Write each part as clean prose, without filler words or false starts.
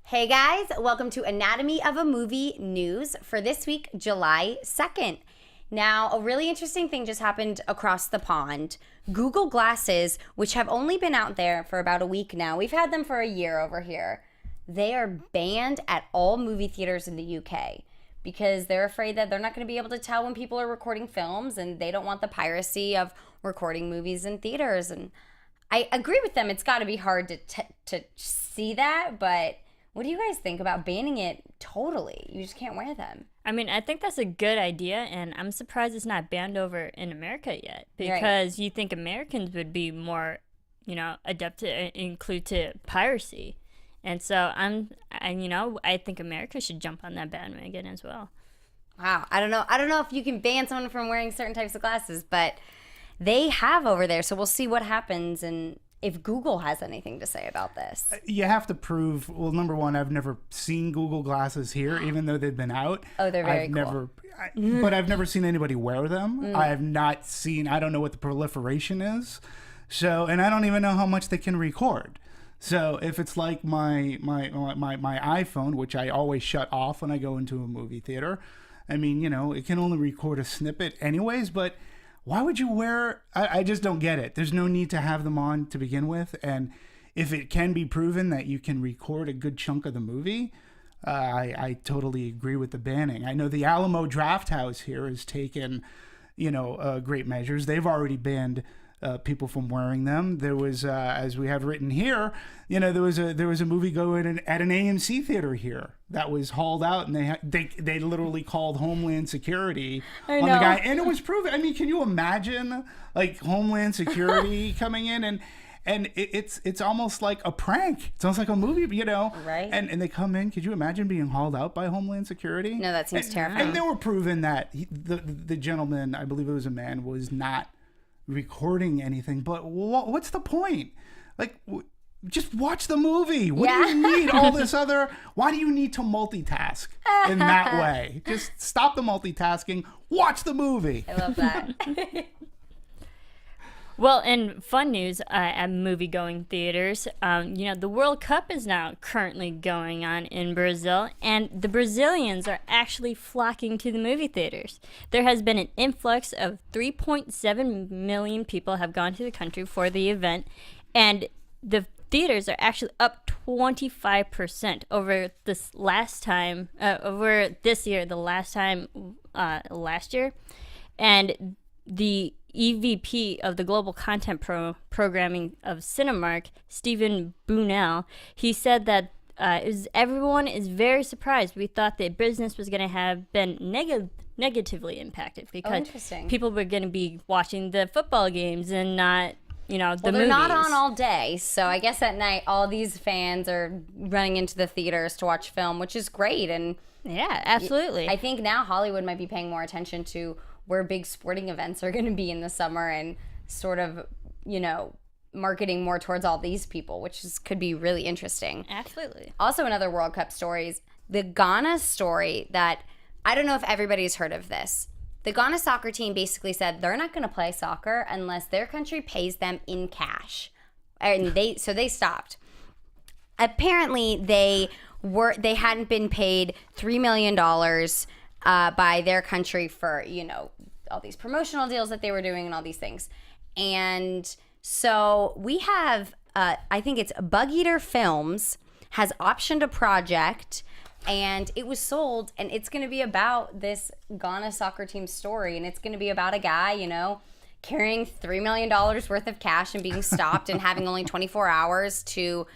Hey guys, welcome to Anatomy of a Movie news for this week, July 2nd. Now, a really interesting thing just happened across the pond. Google Glasses, which have only been out there for about a week now, we've had them for a year over here. They are banned at all movie theaters in the UK because they're afraid that they're not going to be able to tell when people are recording films, and they don't want the piracy of recording movies in theaters. And I agree with them. It's got to be hard to see that, but what do you guys think about banning it totally? You just can't wear them. I mean, I think that's a good idea, and I'm surprised it's not banned over in America yet, because you think Americans would be more, adept to include to piracy. And so I think America should jump on that bandwagon as well. Wow. I don't know if you can ban someone from wearing certain types of glasses, but they have over there, so we'll see what happens and if Google has anything to say about this. You have to prove, well, number one, I've never seen Google Glasses here, even though they've been out. Oh, they're very cool. But I've never seen anybody wear them. I have not seen, I don't know what the proliferation is. So, and I don't even know how much they can record. So if it's like my iPhone, which I always shut off when I go into a movie theater, I mean, it can only record a snippet anyways, but why would you wear, I just don't get it. There's no need to have them on to begin with. And if it can be proven that you can record a good chunk of the movie, I totally agree with the banning. I know the Alamo Drafthouse here has taken, great measures. They've already banned people from wearing them. There was, as we have written here, there was a movie going at an AMC theater here that was hauled out, and they literally called Homeland Security on the guy, and it was proven. I mean, can you imagine like Homeland Security coming in and it's almost like a prank. It's almost like a movie, Right. And they come in. Could you imagine being hauled out by Homeland Security? No, that seems terrifying. And they were proven that the gentleman, I believe it was a man, was not recording anything. But what's the point? Like, just watch the movie. What do you need all this other? Why do you need to multitask in that way? Just stop the multitasking. Watch the movie. I love that. Well, in fun news at movie-going theaters, the World Cup is now currently going on in Brazil, and the Brazilians are actually flocking to the movie theaters. There has been an influx of 3.7 million people have gone to the country for the event, and the theaters are actually up 25% over this last time, over this year, the last time last year, and the EVP of the Global Content Programming of Cinemark, Stephen Bunnell, he said that everyone is very surprised. We thought that business was going to have been negatively impacted because people were going to be watching the football games and not, the movies. They're not on all day, so I guess at night all these fans are running into the theaters to watch film, which is great. And yeah, absolutely. I think now Hollywood might be paying more attention to where big sporting events are going to be in the summer and sort of, marketing more towards all these people, which could be really interesting. Absolutely. Also, another World Cup stories, the Ghana story that I don't know if everybody's heard of this. The Ghana soccer team basically said they're not going to play soccer unless their country pays them in cash. And they stopped. Apparently, they hadn't been paid $3 million by their country for, all these promotional deals that they were doing and all these things. And so we have, I think it's Bug Eater Films has optioned a project, and it was sold, and it's going to be about this Ghana soccer team story, and it's going to be about a guy, carrying $3 million worth of cash and being stopped and having only 24 hours to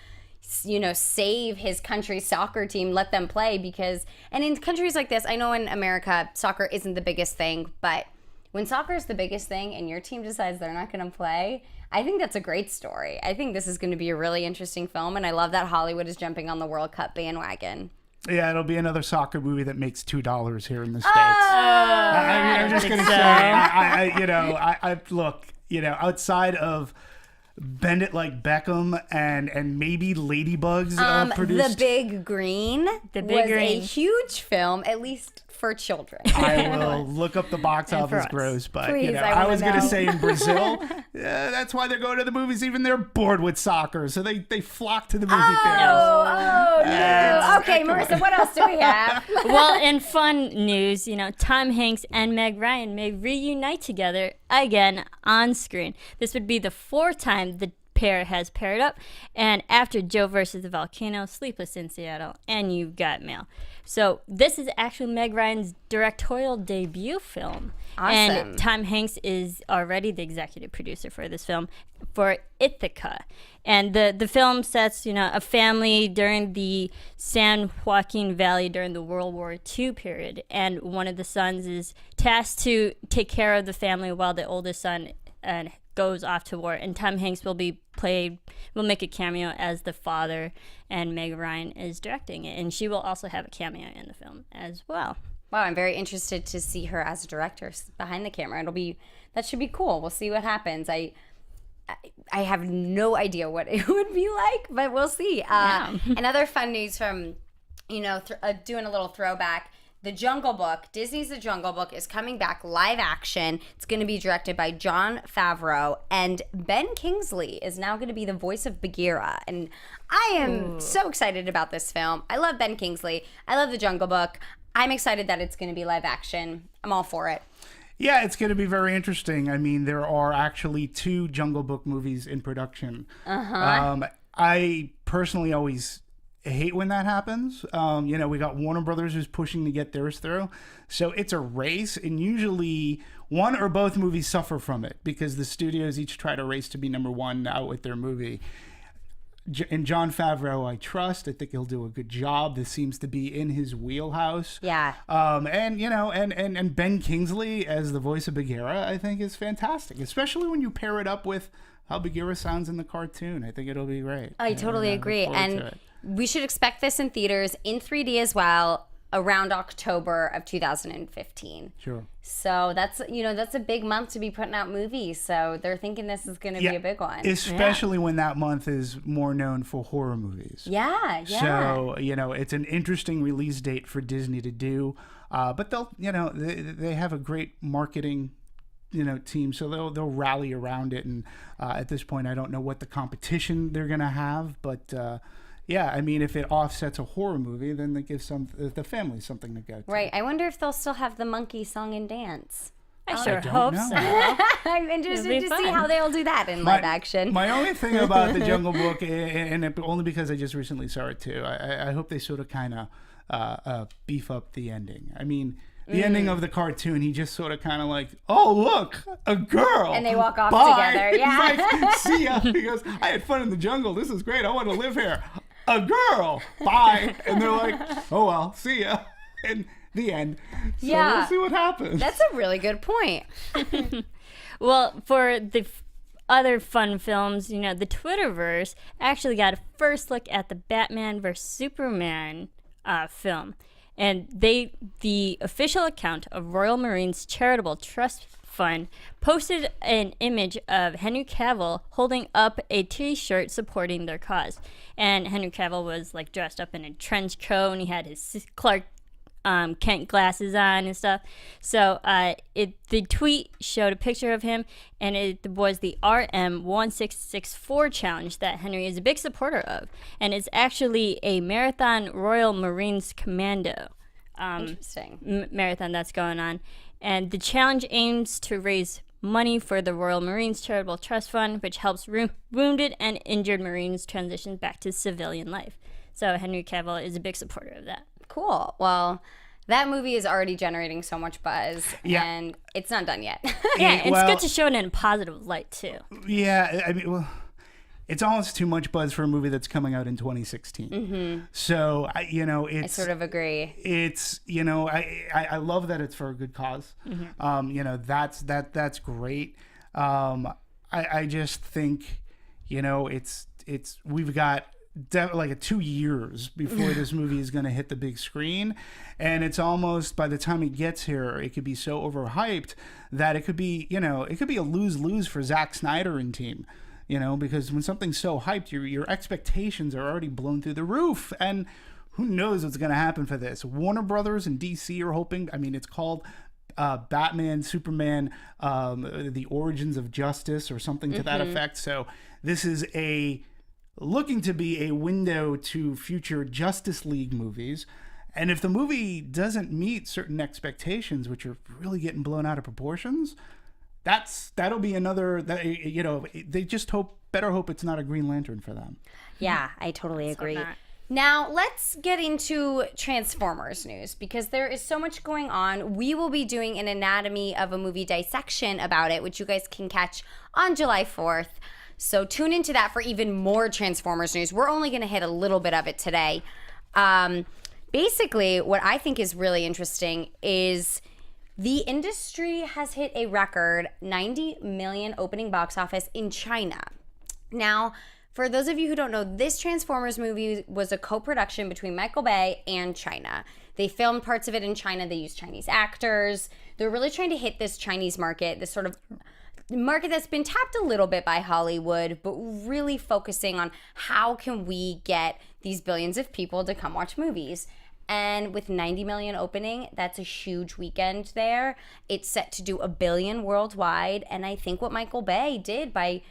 save his country's soccer team, let them play and in countries like this, I know in America, soccer isn't the biggest thing, but when soccer is the biggest thing and your team decides they're not going to play, I think that's a great story. I think this is going to be a really interesting film, and I love that Hollywood is jumping on the World Cup bandwagon. Yeah, it'll be another soccer movie that makes $2 here in the States. I'm just going to say, I look, outside of Bend It Like Beckham and maybe Ladybugs produced. The Big Green was a huge film, at least for children. I will look up the box office gross, but Please, I was going to say in Brazil, that's why they're going to the movies. Even they're bored with soccer, so they flock to the movie theaters. Oh no! Okay, Marissa, what else do we have? Well, in fun news, Tom Hanks and Meg Ryan may reunite together again on screen. This would be the 4th time the pair has paired up, and after Joe versus the Volcano, Sleepless in Seattle, and You've Got Mail. So this is actually Meg Ryan's directorial debut film. Awesome. And Tom Hanks is already the executive producer for this film for Ithaca. And the film sets, a family during the San Joaquin Valley during the World War II period. And one of the sons is tasked to take care of the family while the oldest son goes off to war. And Tom Hanks will make a cameo as the father, and Meg Ryan is directing it. And she will also have a cameo in the film as well. Wow, I'm very interested to see her as a director behind the camera. That should be cool. We'll see what happens. I have no idea what it would be like, but we'll see. Another fun news from, doing a little throwback. The Jungle Book, Disney's The Jungle Book, is coming back live action. It's going to be directed by Jon Favreau, and Ben Kingsley is now going to be the voice of Bagheera. And I am so excited about this film. I love Ben Kingsley. I love The Jungle Book. I'm excited that it's going to be live action. I'm all for it. Yeah, it's going to be very interesting. I mean, there are actually 2 Jungle Book movies in production. I personally always hate when that happens. We got Warner Brothers who's pushing to get theirs through. So it's a race, and usually one or both movies suffer from it because the studios each try to race to be number 1 out with their movie. And Jon Favreau, I trust. I think he'll do a good job. This seems to be in his wheelhouse. Yeah. And Ben Kingsley as the voice of Bagheera, I think is fantastic, especially when you pair it up with how Bagheera sounds in the cartoon. I think it'll be great. I totally agree. And we should expect this in theaters in 3D as well around October of 2015. Sure. So that's a big month to be putting out movies. So they're thinking this is going to be a big one. Especially when that month is more known for horror movies. Yeah. So, it's an interesting release date for Disney to do. But they'll, they have a great marketing team, so they'll rally around it. And at this point, I don't know what the competition they're going to have, but I mean, if it offsets a horror movie, then that gives the family something to go to. Right. I wonder if they'll still have the monkey song and dance. I sure hope so. I'm interested to see how they'll do that in live action. My only thing about the Jungle Book, and only because I just recently saw it too, I hope they sort of kind of beef up the ending. I mean, the ending of the cartoon, he just sort of kind of like, oh, look, a girl. And they walk off Bye. together. Yeah. He's like, see ya. He goes, I had fun in the jungle. This is great. I want to live here. A girl. Bye. And they're like, oh, well, see ya. And the end. So we'll see what happens. That's a really good point. Well, for the other fun films, the Twitterverse actually got a first look at the Batman vs. Superman film. And the official account of Royal Marines Charitable Trust Fund posted an image of Henry Cavill holding up a t-shirt supporting their cause. And Henry Cavill was like dressed up in a trench coat, and he had his Clark Kent glasses on and stuff. So the tweet showed a picture of him, and it was the RM1664 challenge that Henry is a big supporter of. And it's actually a Marathon Royal Marines Commando Interesting. marathon that's going on. And the challenge aims to raise money for the Royal Marines Charitable Trust Fund, which helps wounded and injured Marines transition back to civilian life. So Henry Cavill is a big supporter of that. Cool. Well, that movie is already generating so much buzz, and it's not done yet. It's good to show it in a positive light, too. Yeah, I mean, it's almost too much buzz for a movie that's coming out in 2016. Mm-hmm. So, I sort of agree. It's, I love that it's for a good cause. Mm-hmm. That's great. I just think, we've got like 2 years before this movie is going to hit the big screen, and it's almost, by the time it gets here, it could be so overhyped that it could be a lose-lose for Zack Snyder and team, because when something's so hyped, your expectations are already blown through the roof, and who knows what's going to happen for this. Warner Brothers and DC are hoping. I mean, it's called Batman, Superman, The Origins of Justice, or something to that effect. So this is a looking to be a window to future Justice League movies. And if the movie doesn't meet certain expectations, which are really getting blown out of proportions, that'll be another, they just better hope it's not a Green Lantern for them. Yeah, I totally agree. not. Now, let's get into Transformers news because there is so much going on. We will be doing an Anatomy of a Movie dissection about it, which you guys can catch on July 4th. So tune into that for even more Transformers news. We're only going to hit a little bit of it today. Basically, what I think is really interesting is the industry has hit a record 90 million opening box office in China. Now, for those of you who don't know, this Transformers movie was a co-production between Michael Bay and China. They filmed parts of it in China. They used Chinese actors. They're really trying to hit this Chinese market, this sort of market that's been tapped a little bit by Hollywood, but really focusing on how can we get these billions of people to come watch movies. And with 90 million opening, that's a huge weekend there. It's set to do $1 billion worldwide. And I think what Michael Bay did by,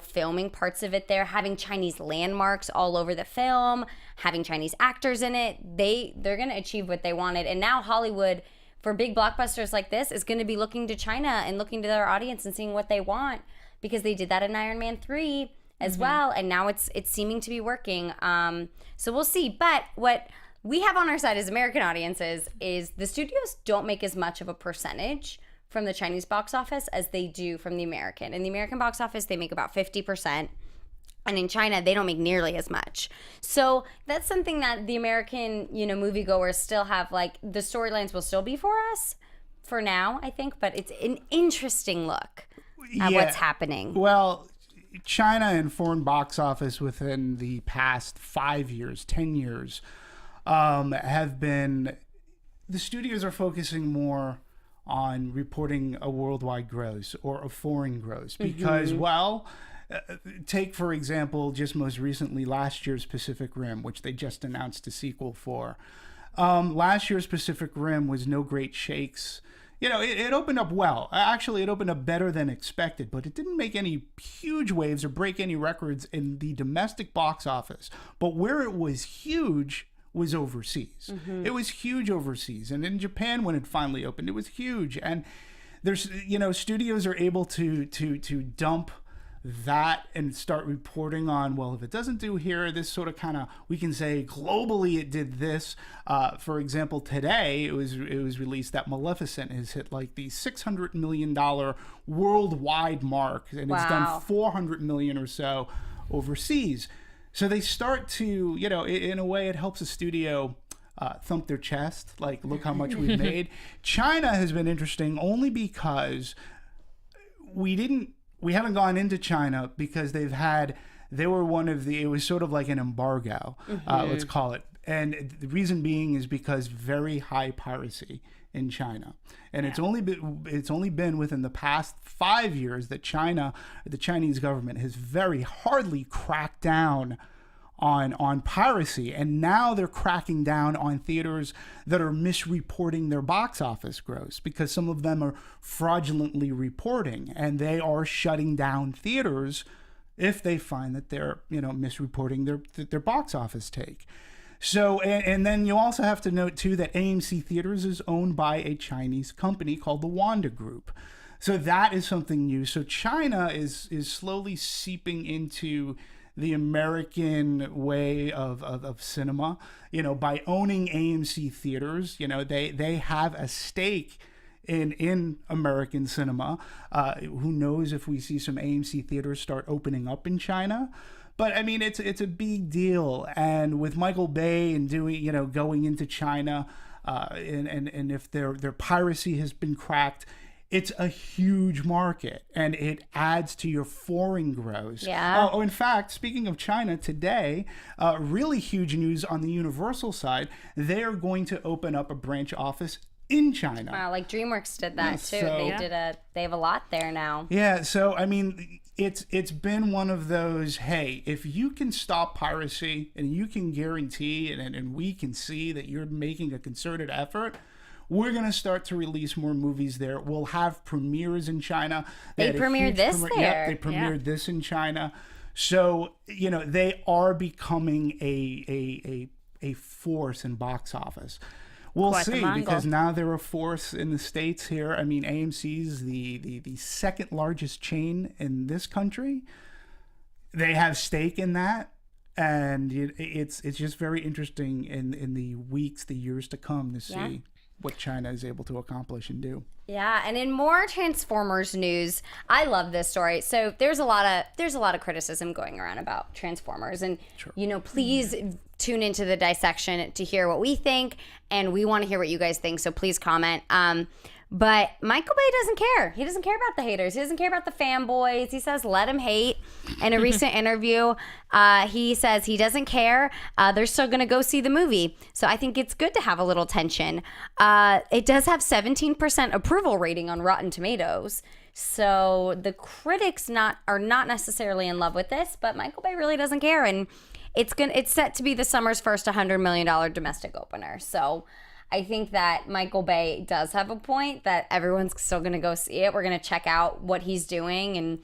filming parts of it there, having Chinese landmarks all over the film, having Chinese actors in it, they're going to achieve what they wanted. And now Hollywood, for big blockbusters like this, is going to be looking to China and looking to their audience and seeing what they want, because they did that in Iron Man 3 as well. And now it's seeming to be working. So we'll see. But what we have on our side as American audiences is the studios don't make as much of a percentage from the Chinese box office as they do from the American. In the American box office, they make about 50%. And in China, they don't make nearly as much. So that's something that the American, moviegoers still have, like, the storylines will still be for us for now, I think. But it's an interesting look at what's happening. Well, China and foreign box office within the past 5 years, 10 years, have been, the studios are focusing more on reporting a worldwide gross or a foreign gross because, take for example, just most recently last year's Pacific Rim, which they just announced a sequel for. Last year's Pacific Rim was no great shakes. It opened up well. Actually, it opened up better than expected, but it didn't make any huge waves or break any records in the domestic box office. But where it was huge was overseas. It was huge overseas. And in Japan, when it finally opened, it was huge. And there's, studios are able to dump that and start reporting on, well, if it doesn't do here, this sort of we can say globally it did this. For example, today it was released that Maleficent has hit like the $600 million worldwide mark, and it's done $400 million or so overseas. So they start to, in a way, it helps a studio thump their chest, like, look how much we've made. China has been interesting only because we haven't gone into China because they were one of the, it was sort of like an embargo, let's call it. And the reason being is because very high piracy in China. And it's only been within the past 5 years that the Chinese government has very hardly cracked down on piracy, and now they're cracking down on theaters that are misreporting their box office gross, because some of them are fraudulently reporting, and they are shutting down theaters if they find that they're misreporting their box office take. So, and then you also have to note too that AMC Theaters is owned by a Chinese company called the Wanda Group. So that is something new. So China is slowly seeping into the American way of cinema, by owning AMC Theaters. They have a stake in American cinema. Who knows if we see some AMC Theaters start opening up in China? But I mean, it's a big deal. And with Michael Bay and doing, going into China, and if their piracy has been cracked, it's a huge market, and it adds to your foreign gross. Yeah. In fact, speaking of China, today, really huge news on the Universal side. They are going to open up a branch office in China. Wow, like DreamWorks did that too. So, they have a lot there now. Yeah, so I mean, it's been one of those, hey, if you can stop piracy and you can guarantee and we can see that you're making a concerted effort, we're going to start to release more movies there. We'll have premieres in China. They premiered this there. Yep, they premiered this in China. So, they are becoming a force in box office. We'll Quite the see, Mongol. because now they're a force in the States here. I mean, AMC's the second largest chain in this country. They have stake in that. And it's just very interesting in the weeks, the years to come to see what China is able to accomplish and do. Yeah, and in more Transformers news, I love this story. So there's a lot of criticism going around about Transformers, and please tune into the dissection to hear what we think, and we want to hear what you guys think. So please comment. But Michael Bay doesn't care. He doesn't care about the haters. He doesn't care about the fanboys. He says, let him hate. In a recent interview, he says he doesn't care. They're still going to go see the movie. So I think it's good to have a little tension. It does have 17% approval rating on Rotten Tomatoes. So the critics are not necessarily in love with this, but Michael Bay really doesn't care. And it's set to be the summer's first $100 million domestic opener. So I think that Michael Bay does have a point that everyone's still going to go see it. We're going to check out what he's doing.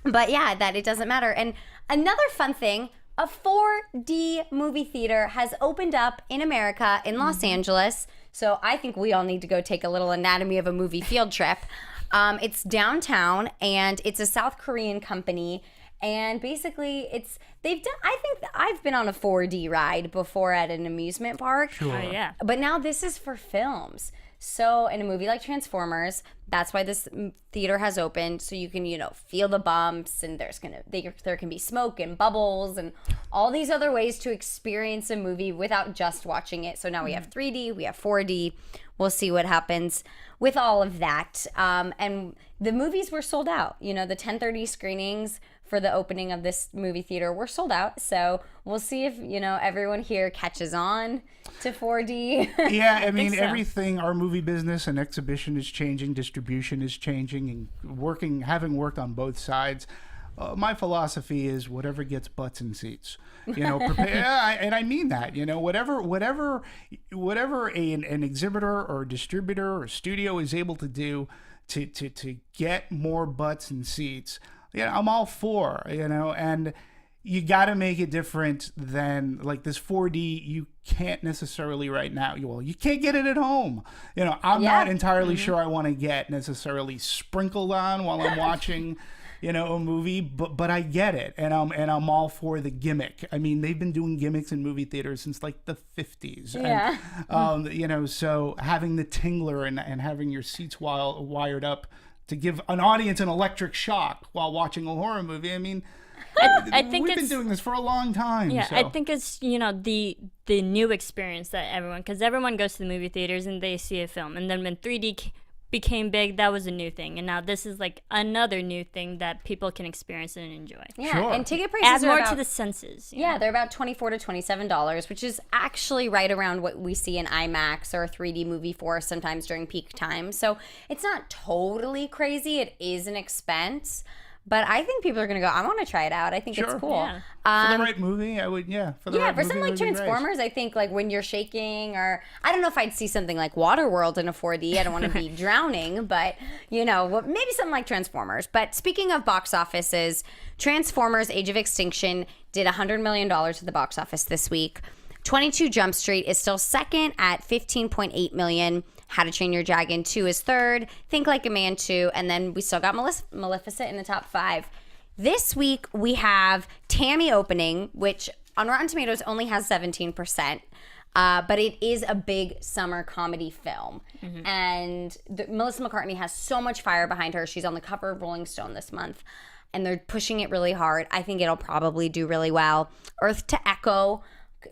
But yeah, that it doesn't matter. And another fun thing, a 4D movie theater has opened up in America, in Los Angeles. So I think we all need to go take a little anatomy of a movie field trip. It's downtown, and it's a South Korean company. And basically, I think I've been on a 4D ride before at an amusement park. Sure. Oh, yeah. But now this is for films. So in a movie like Transformers, that's why this theater has opened. So you can, feel the bumps, and there can be smoke and bubbles and all these other ways to experience a movie without just watching it. So now we have 3D, we have 4D. We'll see what happens with all of that. And the movies were sold out. The 10:30 screenings for the opening of this movie theater were sold out. So we'll see if, everyone here catches on to 4D. Yeah, I mean, so. everything, our movie business and exhibition is changing, distribution is changing, and having worked on both sides, my philosophy is whatever gets butts in seats. Prepare, and I mean that. Whatever an exhibitor or distributor or studio is able to do to get more butts in seats, I'm all for, and you got to make it different than like this 4D. You can't necessarily right now. You can't get it at home. I'm not entirely sure I want to get necessarily sprinkled on while I'm watching, a movie, but I get it. And I'm all for the gimmick. I mean, they've been doing gimmicks in movie theaters since like the 50s. Yeah. And, so having the tingler and having your seats wired up to give an audience an electric shock while watching a horror movie. I mean, I think we've been doing this for a long time. Yeah, so. I think it's, the new experience that because everyone goes to the movie theaters and they see a film. And then when 3D became big, that was a new thing. And now this is like another new thing that people can experience and enjoy. Yeah, Sure. and ticket prices Add are more about, to the senses. Yeah, they're about $24 to $27, which is actually right around what we see in IMAX or a 3D movie for sometimes during peak time. So it's not totally crazy. It is an expense. But I think people are going to go, I want to try it out. I think it's Sure. cool. Yeah. For the right movie, I would, For the right for movie, something it like would be great. Transformers, I think like when you're shaking, or I don't know if I'd see something like Waterworld in a 4D. I don't want to be drowning, but maybe something like Transformers. But speaking of box offices, Transformers: Age of Extinction did $100 million at the box office this week. 22 Jump Street is still second at $15.8 million. How to Train Your Dragon 2 is third. Think Like a Man 2, and then we still got Maleficent in the top 5. This week, we have Tammy opening, which on Rotten Tomatoes only has 17%, but it is a big summer comedy film. Mm-hmm. And Melissa McCarthy has so much fire behind her. She's on the cover of Rolling Stone this month, and they're pushing it really hard. I think it'll probably do really well. Earth to Echo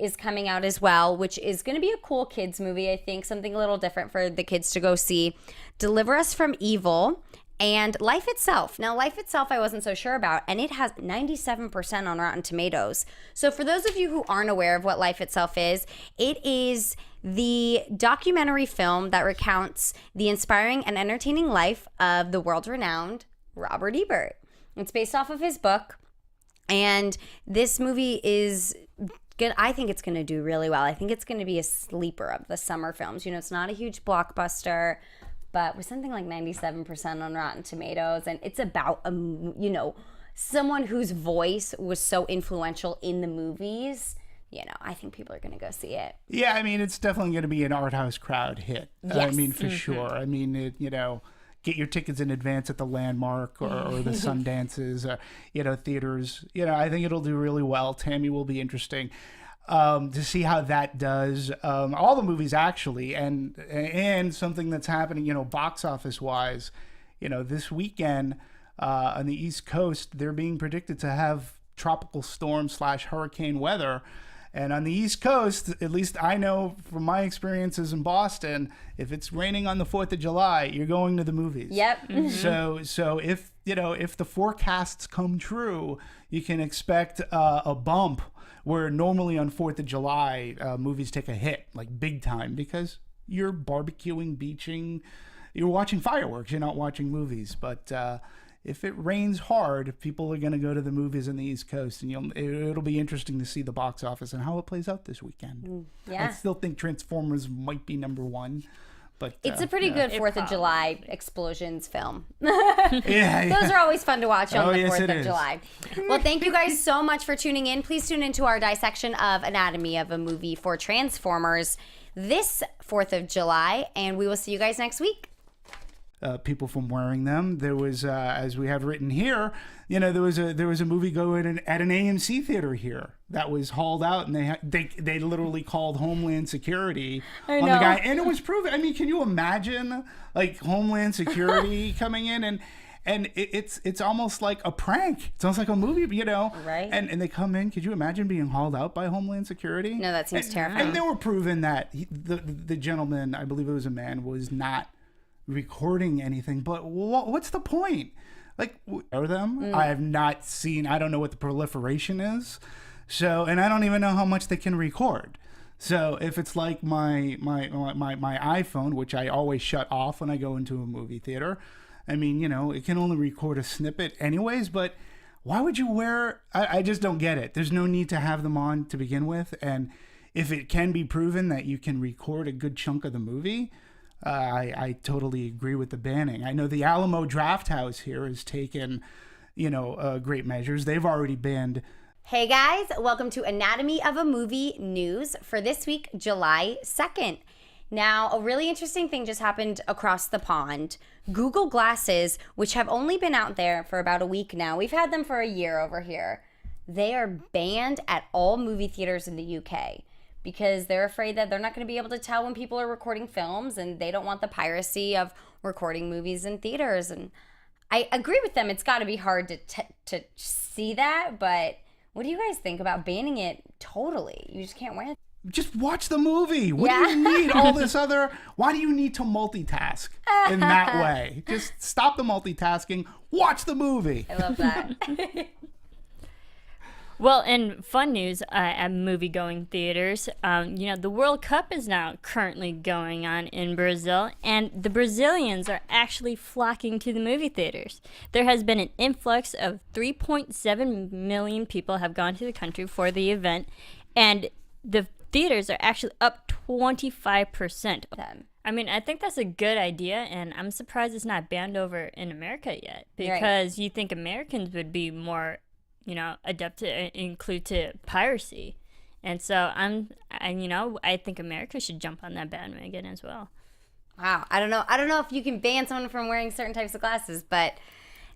is coming out as well, which is going to be a cool kids movie. I think something a little different for the kids to go see. Deliver Us from Evil, and Life Itself. Now, Life Itself I wasn't so sure about, and it has 97% on Rotten Tomatoes. So for those of you who aren't aware of what Life Itself is, it is the documentary film that recounts the inspiring and entertaining life of the world-renowned Robert Ebert. It's based off of his book, and this movie is good. I think it's going to do really well. I think it's going to be a sleeper of the summer films. It's not a huge blockbuster, but with something like 97% on Rotten Tomatoes, and it's about someone whose voice was so influential in the movies, I think people are going to go see it. Yeah, I mean, it's definitely going to be an art house crowd hit. I Yes. mean, for sure. I mean, get your tickets in advance at the Landmark or the Sundances, theaters. I think it'll do really well. Tammy will be interesting to see how that does. All the movies, actually, and something that's happening, box office wise, this weekend on the East Coast, they're being predicted to have tropical storm / hurricane weather. And on the East Coast, at least I know from my experiences in Boston, if it's raining on the 4th of July, you're going to the movies. Yep. So if the forecasts come true, you can expect a bump where normally on 4th of July, movies take a hit, like big time, because you're barbecuing, beaching, you're watching fireworks, you're not watching movies. But if it rains hard, people are going to go to the movies on the East Coast, and it'll be interesting to see the box office and how it plays out this weekend. Yeah. I still think Transformers might be number one, but It's a pretty good 4th of July explosions film. yeah. Those are always fun to watch on the yes, 4th it of is. July. Well, thank you guys so much for tuning in. Please tune into our dissection of Anatomy of a Movie for Transformers this 4th of July, and we will see you guys next week. People from wearing them. There was, as we have written here, there was a movie going at an AMC theater here that was hauled out, and they literally called Homeland Security on the guy, and it was proven. I mean, can you imagine like Homeland Security coming in and it's almost like a prank. It's almost like a movie, Right. And they come in. Could you imagine being hauled out by Homeland Security? No, that seems terrifying. And they were proven that the gentleman, I believe it was a man, was not recording anything. But what's the point? Like, are them? I have not seen. I don't know what the proliferation is. So, and I don't even know how much they can record. So, if it's like my iPhone, which I always shut off when I go into a movie theater, I mean, it can only record a snippet anyways. But why would you wear? I just don't get it. There's no need to have them on to begin with. And if it can be proven that you can record a good chunk of the movie, I totally agree with the banning. I know the Alamo Drafthouse here has taken, great measures. They've already banned. Hey guys, welcome to Anatomy of a Movie news for this week, July 2nd. Now, a really interesting thing just happened across the pond. Google Glasses, which have only been out there for about a week now, we've had them for a year over here. They are banned at all movie theaters in the UK. Because they're afraid that they're not going to be able to tell when people are recording films, and they don't want the piracy of recording movies in theaters. And I agree with them. It's got to be hard to see that, but what do you guys think about banning it totally? You just can't wear it. Just watch the movie. What do you need all this other? Why do you need to multitask in that way? Just stop the multitasking. Watch the movie. I love that. Well, in fun news at movie-going theaters, the World Cup is now currently going on in Brazil, and the Brazilians are actually flocking to the movie theaters. There has been an influx of 3.7 million people have gone to the country for the event, and the theaters are actually up 25%. I mean, I think that's a good idea, and I'm surprised it's not banned over in America yet, because you think Americans would be more adept to include to piracy. And so I think America should jump on that bandwagon as well. Wow. I don't know if you can ban someone from wearing certain types of glasses, but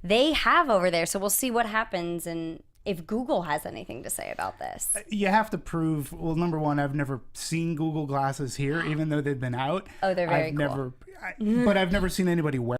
they have over there. So we'll see what happens and if Google has anything to say about this. You have to prove, well, number one, I've never seen Google Glasses here, even though they've been out. Oh, they're very cool. But I've never seen anybody wear